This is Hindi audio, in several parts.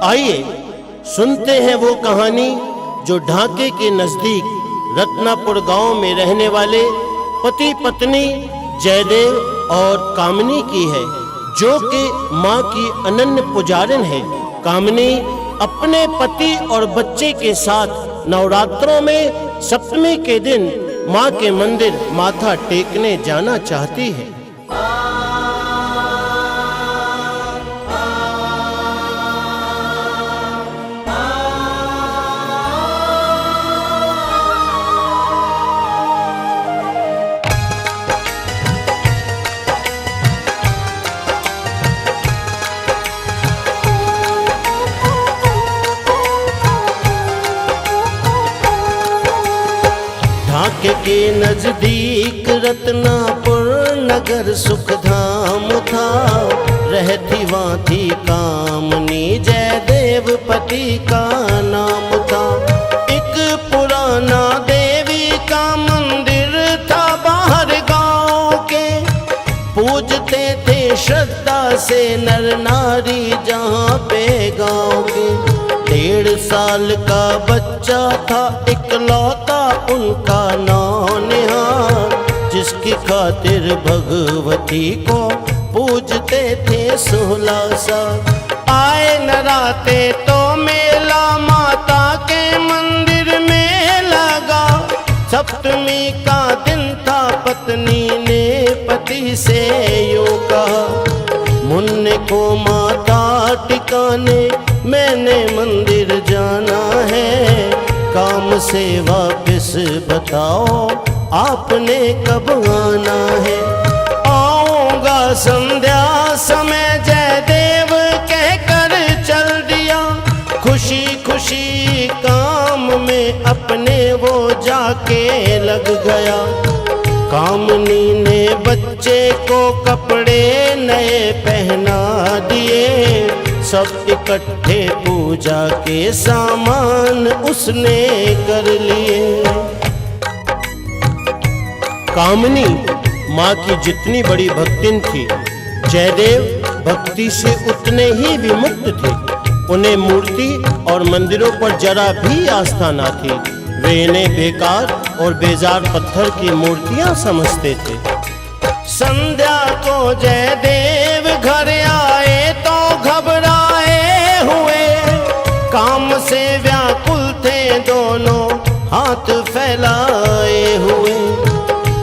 आइए सुनते हैं वो कहानी जो ढाके के नजदीक रत्नापुर गांव में रहने वाले पति पत्नी जयदेव और कामनी की है, जो कि मां की अनन्य पुजारिन है। कामनी अपने पति और बच्चे के साथ नवरात्रों में सप्तमी के दिन मां के मंदिर माथा टेकने जाना चाहती है। ढाके के नजदीक रत्नापुर नगर सुख धाम था, रहती वहाँ थी कामनी, जयदेव पति का नाम था। एक पुराना देवी का मंदिर था बाहर गांव के, पूजते थे श्रद्धा से नर नारी जहाँ पे गांव के। 1.5 साल का बच्चा था इकलौता उनका नौनिहाल, जिसकी खातिर भगवती को पूजते थे 16 साल। आए नराते तो मेला माता के मंदिर में लगा, सप्तमी का दिन था पत्नी ने पति से यूं कहा, मुन्ने को माता टिकाने मैंने मंदिर जाना है, काम से वापस बताओ आपने कब आना है। आऊंगा संध्या समय जयदेव कहकर चल दिया, खुशी खुशी काम में अपने वो जाके लग गया। कामनी ने बच्चे को कपड़े नए पहना दिए, सब इकट्ठे पूजा के सामान उसने कर लिए। कामनी माँ की जितनी बड़ी भक्तिन थी, जयदेव भक्ति से उतने ही विमुक्त थे। उन्हें मूर्ति और मंदिरों पर जरा भी आस्था न थी, वे इन्हें बेकार और बेजार पत्थर की मूर्तियां समझते थे। संध्या को जयदेव घर आए तो घबराए हुए, काम से व्याकुल थे दोनों हाथ फैलाए हुए।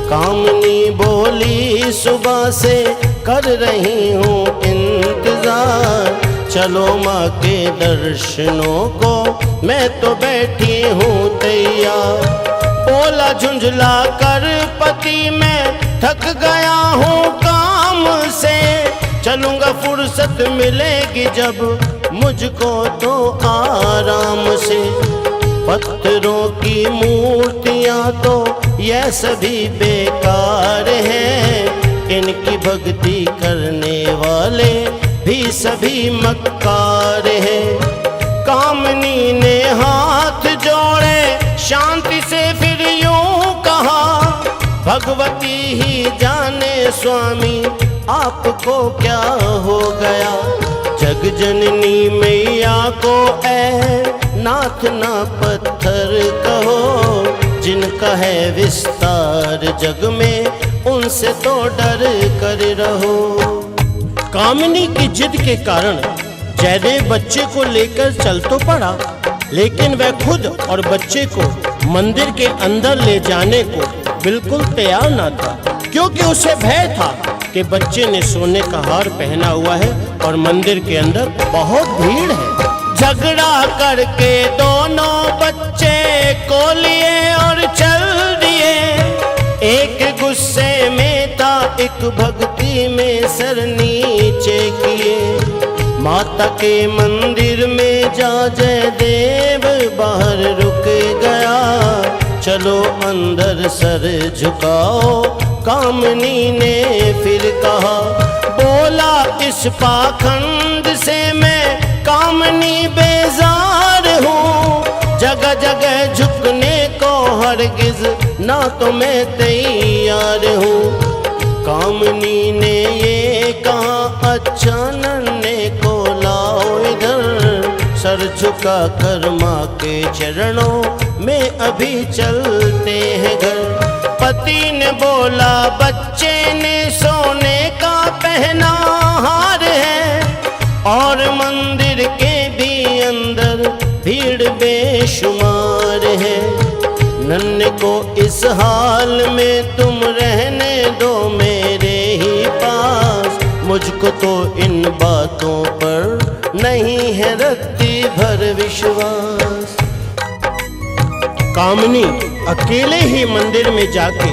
कामनी बोली सुबह से कर रही हूँ इंतजार, चलो माँ के दर्शनों को मैं तो बैठी हूँ तैयार। बोला झुंझला कर पति मैं थक गया हूँ काम से, चलूंगा फुर्सत मिलेगी जब मुझको तो आराम से। पत्थरों की मूर्तियाँ तो यह सभी बेकार हैं, इनकी भक्ति करने वाले भी सभी मक्कार हैं। कामनी ने हाथ जोड़े शांति से फिर यूं कहा, भगवती ही जाने स्वामी आपको क्या हो गया। जग जननी मैया को नाथ ना पत्थर कहो, जिनका है विस्तार जग में उनसे तो डर कर रहो। कामनी की जिद के कारण जयदेव बच्चे को लेकर चल तो पड़ा, लेकिन वह खुद और बच्चे को मंदिर के अंदर ले जाने को बिल्कुल तैयार न था, क्योंकि उसे भय था कि बच्चे ने सोने का हार पहना हुआ है और मंदिर के अंदर बहुत भीड़ है। झगड़ा करके दोनों बच्चे को लिए और चल दिए, एक गुस्से में था एक भक्ति में सर नीचे किए। माता के मंदिर में जा जयदेव बाहर रुक गया, चलो अंदर सर झुकाओ कामनी ने फिर कहा। बोला इस पाखंड से मैं कामनी बेजार हूँ, जगह जगह झुकने को हरगिज ना तो मैं तैयार हूँ। कामनी ने ये कहा अच्छा नन्हे को लाओ इधर, झुका कर माँ के चरणों में अभी चलते हैं घर। पति ने बोला बच्चे ने सोने का पहना हार है, और मंदिर के भी अंदर भीड़ बेशुमार है। नन्हे को इस हाल में तुम रहने दो मेरे ही पास, मुझको तो इन बातों पर नहीं है रत्ती भर विश्वास। कामनी अकेले ही मंदिर में जाके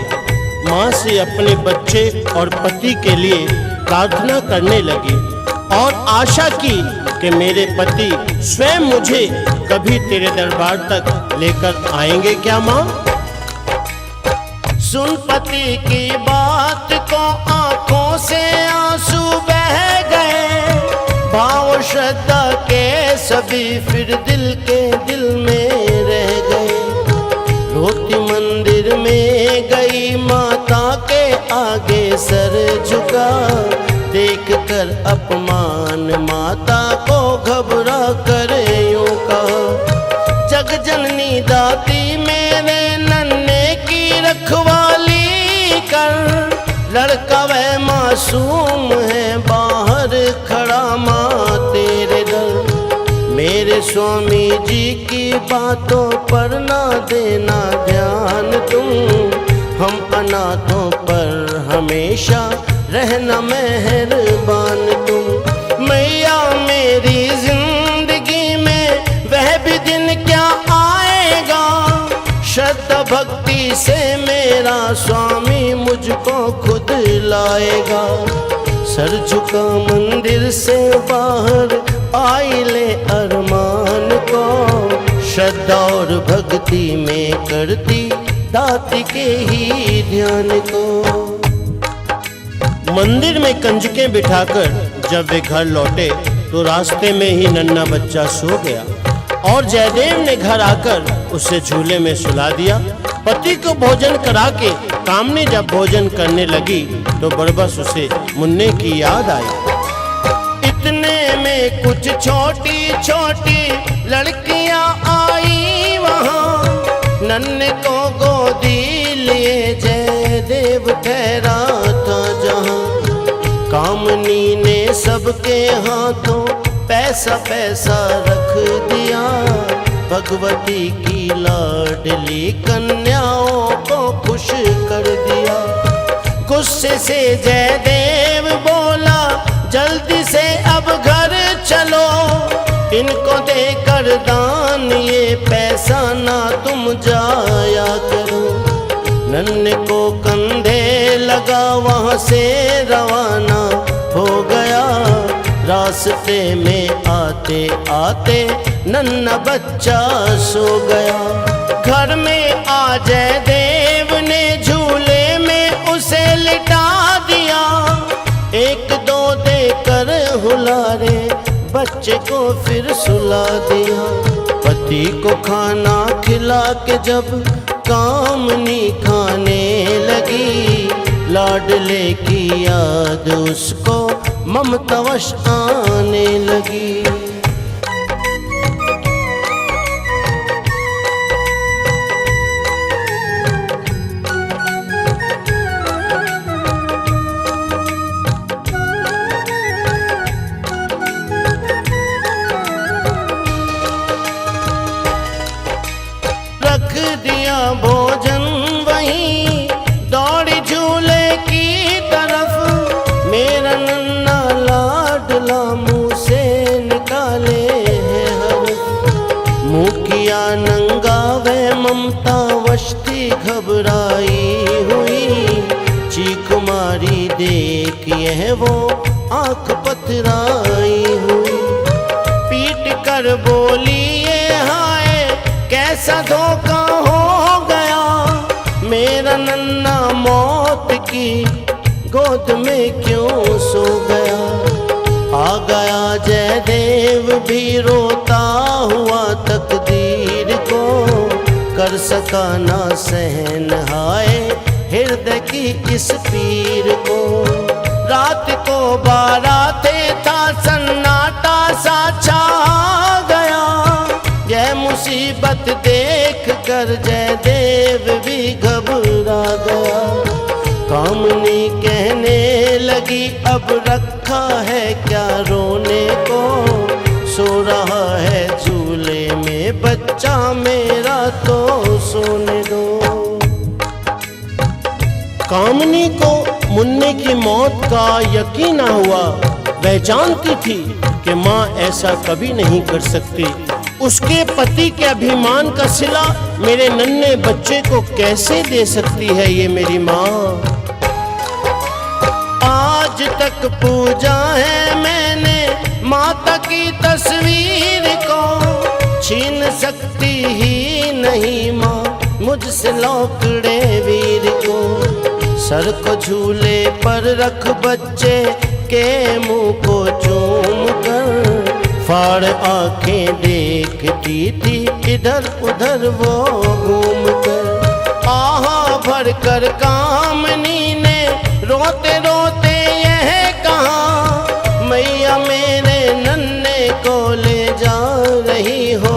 माँ से अपने बच्चे और पति के लिए प्रार्थना करने लगी और आशा की कि मेरे पति स्वयं मुझे कभी तेरे दरबार तक लेकर आएंगे क्या माँ। सुन पति की बात को आंखों से आंसू बह गए, भाव श्रद्धा के सभी फिर दिल के दिल में रह गए। रोती मंदिर में गई माता के आगे सर झुका, देख कर अपमान माता को घबरा कर यूं कहा, जग जननी दाती मेरे नन्हे की रखवाली कर। लड़का वह मासूम है बाहर खड़ा माँ तेरे दर। मेरे स्वामी जी की बातों पर ना देना ध्यान तुम, हम अनाथों पर हमेशा रहना मेहरबान तुम। मैया मेरी जिंदगी में वह भी दिन क्या आएगा, श्रद्धा भक्ति से मेरा स्वामी मुझको खुद लाएगा। सर झुका मंदिर से बाहर आई ले अरमान को, श्रद्धा और भक्ति में करती दाती के ही ध्यान को। मंदिर में कंजकें बिठाकर जब वे घर लौटे तो रास्ते में ही नन्हा बच्चा सो गया और जयदेव ने घर आकर उसे झूले में सुला दिया। पति को भोजन करा के कामनी जब भोजन करने लगी तो बरबस उसे मुन्ने की याद आई। इतने में कुछ छोटी छोटी लड़कियां आई वहां, नन्हे को गोदी लिए जयदेव ठहरा था जहां। कामनी ने सबके हाथों पैसा पैसा रख दिया, भगवती की लाडली कन्याओं को खुश कर दिया। गुस्से से जयदेव बोला जल्दी से अब घर चलो, इनको देकर दान ये पैसा ना तुम जाया करो। नन्हे को कंधे लगा वहाँ से रवाना हो गया, रास्ते में आते आते नन्हा बच्चा सो गया। घर में आ जयदेव ने झूले में उसे लिटा दिया, एक दो देकर हुलारे बच्चे को फिर सुला दिया। पति को खाना खिला के जब कामनी खाने लगी, लाडले की याद उसको ममतावश आने लगी। रख दिया भोजन वहीं, दौड़ी झूले की तरफ, मेरा नन्हा लाडला मुँह से निकाले है हरफ। मुँह किया नंगा वह ममता वशती घबराई हुई, चीख मारी देख यह वो आँख पथराई हुई। पीट कर बोली ये हाय कैसा धोखा हो गया, मेरा नन्हा मौत की गोद में क्यों सो गया। आ गया जयदेव भी रोता हुआ तकदीर को, कर सका ना सहन हाय हृदय की इस पीर को। रात को बाराते था सन्नाटा सा छा गया, कर जयदेव भी घबरा गया। कामनी कहने लगी अब रखा है क्या रोने को, सो रहा है झूले में बच्चा मेरा तो सोने दो। कामनी को मुन्ने की मौत का यकीन न हुआ। वह जानती थी कि माँ ऐसा कभी नहीं कर सकती। उसके पति के अभिमान का सिला मेरे नन्हे बच्चे को कैसे दे सकती है ये मेरी माँ। आज तक पूजा है मैंने माता की तस्वीर को, छीन सकती ही नहीं माँ मुझसे लौकड़े वीर को। सर को झूले पर रख बच्चे के मुंह को चूम कर, फाड़ आंखें देखती थी इधर उधर वो घूम कर। आहा भर कर कामनी ने रोते रोते यह कहा, मैया मेरे नन्हे को ले जा रही हो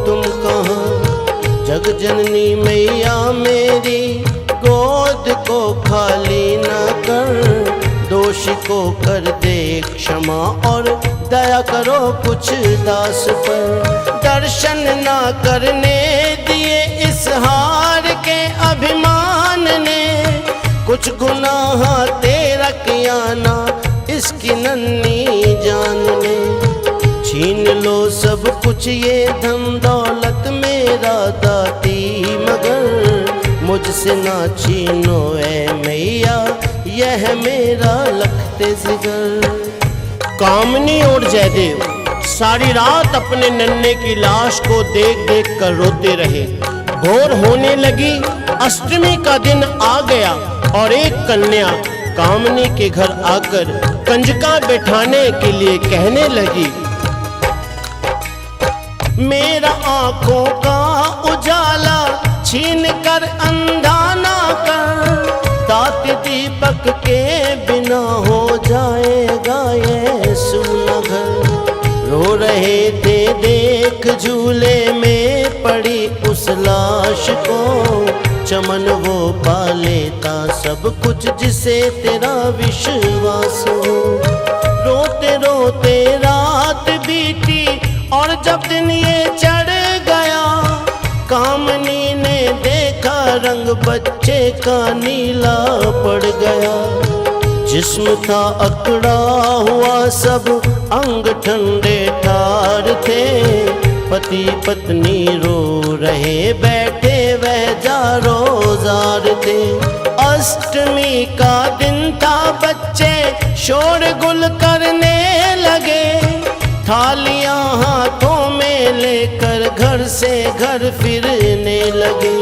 तुम कहाँ। जग जननी मैया मेरी गोद को खाली न कर, दोषी को कर दे क्षमा और दया करो कुछ दास पर। दर्शन ना करने दिए इस हार के अभिमान ने, कुछ गुनाह तेरा किया ना इसकी नन्ही जान ने। छीन लो सब कुछ ये धन दौलत मेरा दाती, मगर मुझसे ना छीनो ऐ मैया यह मेरा लखते जिगर। कामनी और जयदेव सारी रात अपने नन्हे की लाश को देख देख कर रोते रहे। भोर होने लगी, अष्टमी का दिन आ गया और एक कन्या कामनी के घर आकर कंजका बैठाने के लिए कहने लगी, मेरा आंखों का उजाला छीन कर अंधा ना कर, दाती दीपक के बिना हो जाएगा ये सूना घर। रो रहे थे देख झूले में पड़ी उस लाश को, चमन वो पा लेता सब कुछ जिसे तेरा विश्वास हो। रोते रोते रात बीती और जब दिन ये चढ़ गया, कामनी ने देखा रंग बच्चे का नीला पड़ गया। जिस्म था अकड़ा हुआ सब अंग ठंडे ठार थे, पति पत्नी रो रहे बैठे वह जारोजार थे। अष्टमी का दिन था बच्चे शोरगुल करने लगे, थालियां हाथों में लेकर घर से घर फिरने लगे।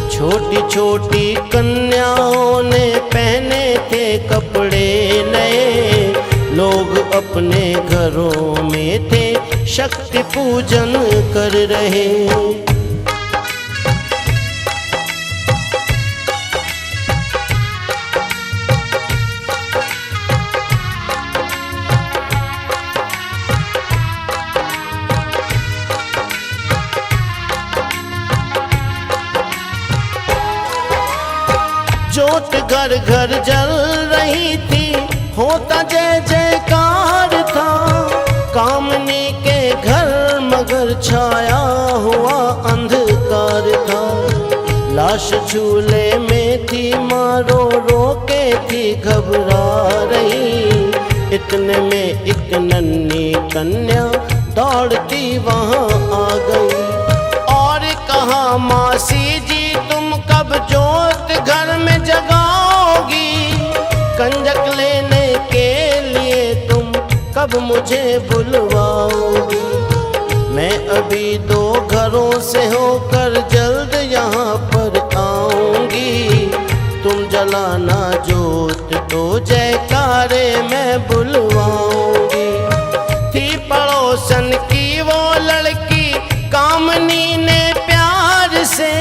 छोटी छोटी कन्याओं ने पहने थे कपड़े नए, लोग अपने घरों में थे शक्ति पूजन कर रहे। जोत घर घर जल रही थी, होता जय जयकार था। कामनी के घर मगर छाया हुआ अंधकार था। लाश झूले में थी माँ रो रो के थी घबरा रही, इतने में एक नन्ही कन्या दौड़ती वहाँ आ गई और कहा, मासी जी तुम कब जोत घर में जगाओगी, कंजक लेने के लिए तुम कब मुझे बुलवाओगी। मैं अभी 2 घरों से होकर जल्द यहाँ पर आऊंगी, तुम जलाना जोत तो जयकारे मैं बुलवाऊंगी। थी पड़ोसन की वो लड़की, कामनी ने प्यार से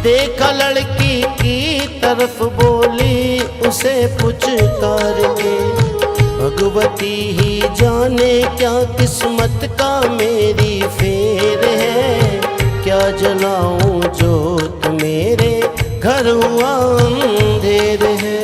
देखा लड़की की तरफ, बोली उसे पुचकार के, भगवती ही जाने क्या किस्मत का मेरी फेर है, क्या जलाऊं जोत, मेरे घर हुआ अंधेर है।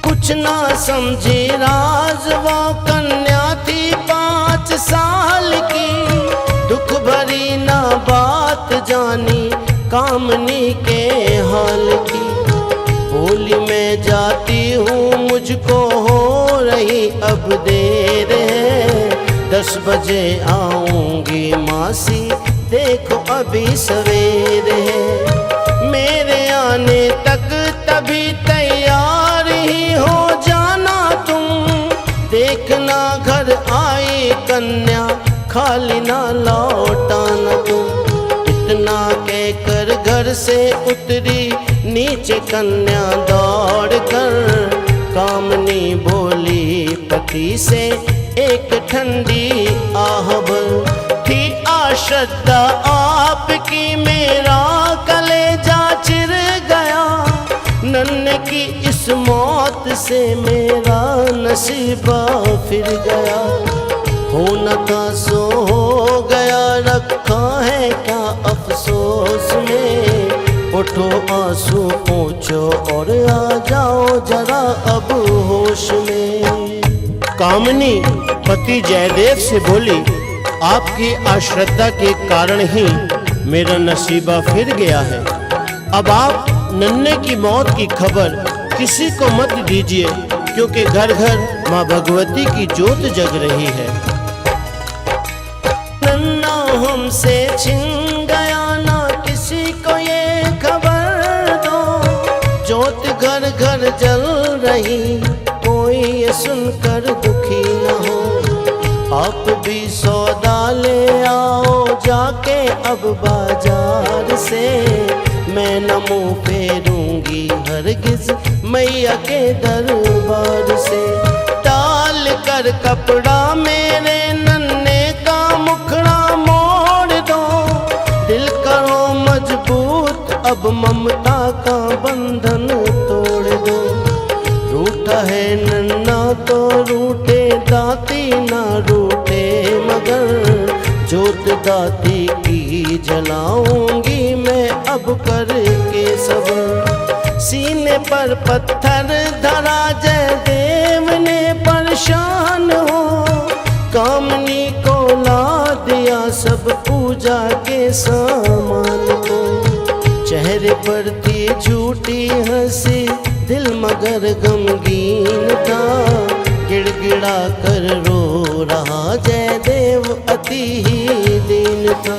कुछ ना समझी राज वो कन्या थी 5 साल की, दुख भरी ना बात जानी कामनी के हाल की। बोली मैं जाती हूँ मुझको हो रही अब देर है, 10 बजे आऊंगी मासी देखो अभी सवेर है। मेरे आने तक तभी तैयार ही हो जाना तुम, देखना घर आई कन्या खाली ना लौटाना तुम। इतना कहकर घर से उतरी नीचे कन्या दौड़ कर, कामनी बोली पति से एक ठंडी आह भर। थी आश्रद्धा आपकी मेरा कलेजा चिर गया, नन्हे की इस मौत से मेरा नसीबा फिर गया। होना था सो हो गया, रखा है क्या अफसोस में। उठो आंसू पोंछो और आ जाओ जरा अब होश में। कामनी पति जयदेव से बोली, आपकी अश्रद्धा के कारण ही मेरा नसीबा फिर गया है। अब आप नन्हे की मौत की खबर किसी को मत दीजिए, क्योंकि घर घर माँ भगवती की जोत जग रही है। नन्ना हमसे छिन गया ना किसी को ये खबर दो, जोत घर घर जल रही कोई ये सुनकर दुखी न हो। आप भी सौदा ले आओ जाके अब बाजार से, मैं न मुँह फेरूंगी हरगिज मैया के दरबार से। डाल कर कपड़ा मेरे नन्हे का मुखड़ा मोड़ दो, दिल करो मजबूत अब ममता का बंधन तोड़ दो। रूठा है नन्ना तो रूठे दाती ना रूठे मगर, जोत दाती की जलाऊंगी मैं अब करके सब्र। सीने पर पत्थर धरा जयदेव ने परेशान हो, कामनी को ला दिया सब पूजा के सामान को। चेहरे पर थी झूठी हंसी दिल मगर गमगीन था, गिड़गिड़ा कर रो रहा जयदेव अति ही दीन था।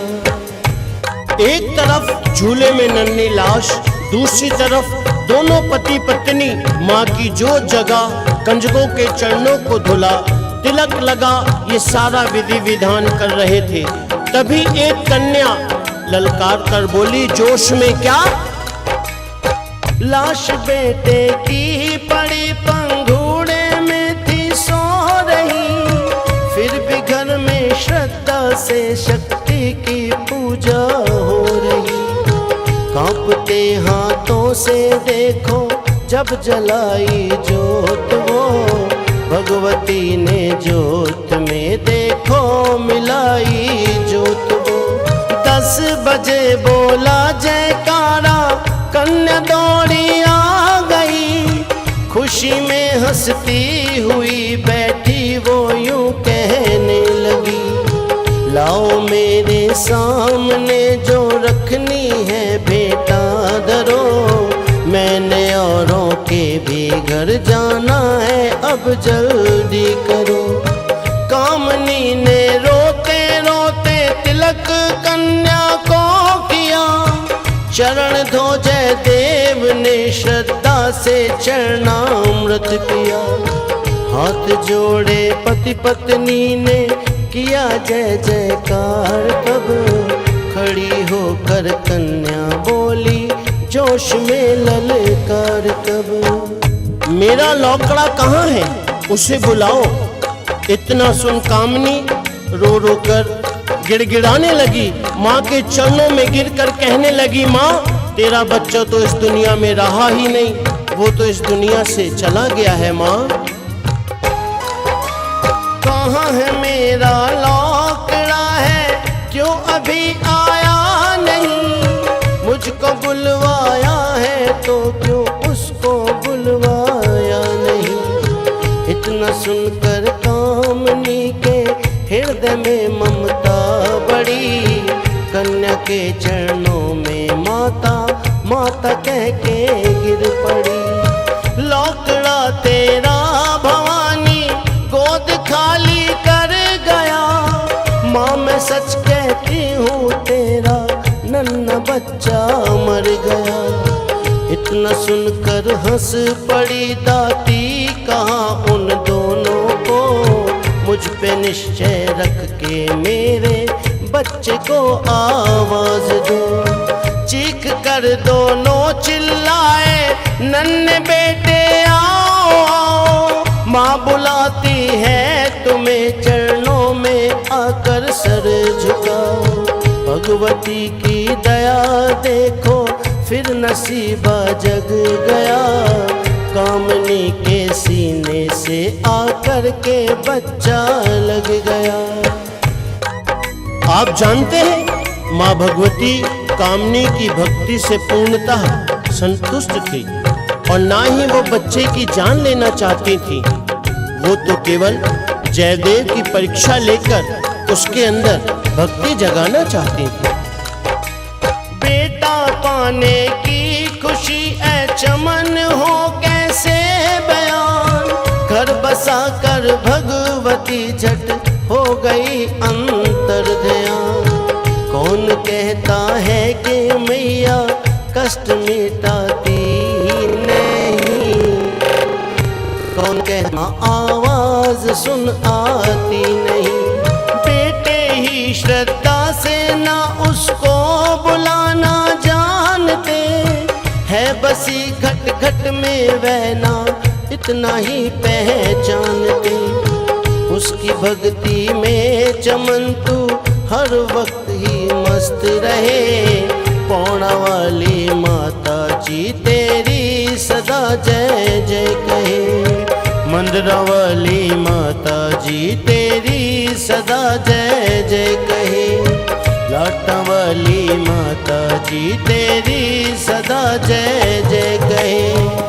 एक तरफ झूले में नन्ही लाश, दूसरी तरफ दोनों पति पत्नी माँ की जो जगह कंजकों के चरणों को धुला, तिलक लगा, ये सारा विधि विधान कर रहे थे। तभी एक कन्या ललकार कर बोली जोश में, क्या? लाश बेटे की पड़ी पंघूड़े में थी सो रही, फिर भी घर में श्रद्धा से शक्ति की पूजा हो रही। कांपते हाथों से देखो जब जलाई जोत वो, भगवती ने जोत में देखो मिलाई जोत वो। 10 बजे बोला जयकारा, कन्या दौड़ी आ गई, खुशी में हंसती हुई बैठी वो यूं कहने लगी। लाओ मेरे सामने जो रखनी है बेटा धरो, मैंने औरों के भी घर जाना है अब जल्दी करो। कामनी ने रोते रोते तिलक कन्या को किया, चरण धो जयदेव ने श्रद्धा से चरणामृत पिया। हाथ जोड़े पति पत्नी ने किया जय जयकार, तब खड़ी होकर कन्या बोली जोश में ललकार तब। मेरा लौकड़ा कहाँ है, उसे बुलाओ। इतना सुन कामनी रो रो कर गिड़गिड़ाने लगी। माँ के चरणों में गिरकर कहने लगी, माँ तेरा बच्चा तो इस दुनिया में रहा ही नहीं, वो तो इस दुनिया से चला गया है। माँ कहाँ है मेरा लौकड़ा है, क्यों अभी आया नहीं, मुझको बुलवाया है तो क्यों उसको बुलवाया नहीं। इतना सुनकर कामनी के हृदय में ममता बड़ी, कन्या के चरणों में माता माता कह के गिर पड़ी। लौकड़ा तेरा भवानी गोद खाली कर गया, माँ मैं सच कहती हूँ तेरा नन्हा बच्चा मर गया। इतना सुनकर हंस पड़ी दाती, कहा उन दोनों को मुझ पे निश्चय रख के मेरे बच्चे को आवाज दो। चीख कर दोनों चिल्लाए, नन्हे बेटे आओ आओ, माँ बुलाती है तुम्हें चरणों में आकर सर झुकाओ। भगवती की दया देखो फिर नसीबा जग गया, कामनी के सीने से आकर के बच्चा लग गया। आप जानते हैं माँ भगवती कामनी की भक्ति से पूर्णतः संतुष्ट थी और ना ही वो बच्चे की जान लेना चाहती थी। वो तो केवल जयदेव की परीक्षा लेकर उसके अंदर भक्ति जगाना चाहती थी। बेटा पाने की खुशी ऐ चमन हो कैसे बयान, घर बसा कर भगवती झट हो गई अंतर ध्यान। कौन कहता है कि मैया कष्ट मिटाती नहीं, कौन कहता आवाज सुन आती नहीं। बेटे ही श्रद्धा से ना उसको बुलाना जानते, है बसी घट घट में वैना इतना ही पहचानते। उसकी भक्ति में चमन तू हर वक्त ही मस्त रहे, पौड़ा वाली माता जी तेरी सदा जय जय कहे। मंदिरा वाली माता जी तेरी सदा जय जय कहे, लाटा वाली माता जी तेरी सदा जय जय कहे।